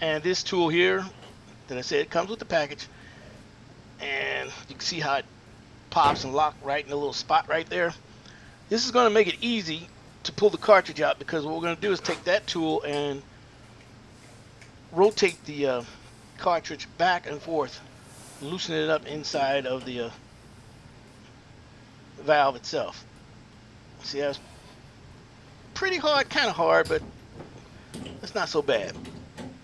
And this tool here that I said comes with the package, and you can see how it pops and locks right in the little spot right there. This is going to make it easy to pull the cartridge out, because what we're going to do is take that tool and rotate the cartridge back and forth, loosen it up inside of the valve itself. See, that's pretty hard, kind of hard, but it's not so bad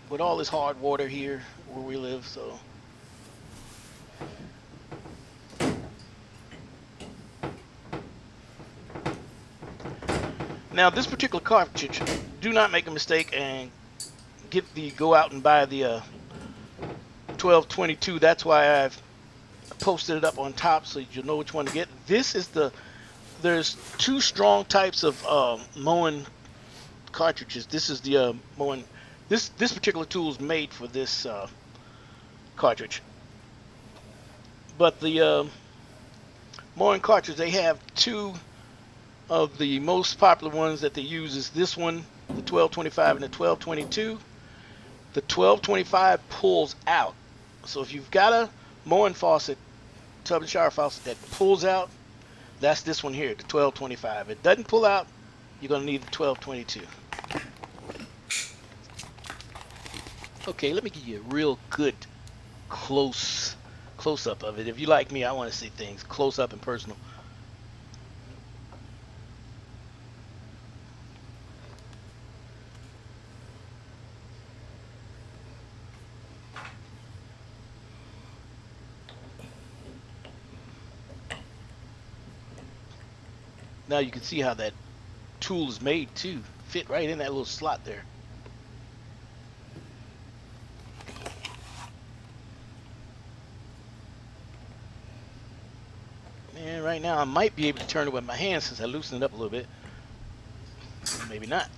with all this hard water here where we live. So now this particular cartridge, do not make a mistake and go out and buy the 1222. That's why I've posted it up on top so you'll know which one to get. There's two strong types of Moen cartridges. This is the Moen. This particular tool is made for this cartridge. But the Moen cartridge, they have two of the most popular ones that they use. Is this one, the 1225 and the 1222. The 1225 pulls out. So if you've got a Moen faucet, tub and shower faucet that pulls out, that's this one here, the 1225. If it doesn't pull out, you're going to need the 1222. Okay, let me give you a real good close up of it. If you like me, I want to see things close up and personal. Now you can see how that tool is made too. Fit right in that little slot there. And right now I might be able to turn it with my hands since I loosened it up a little bit. Maybe not.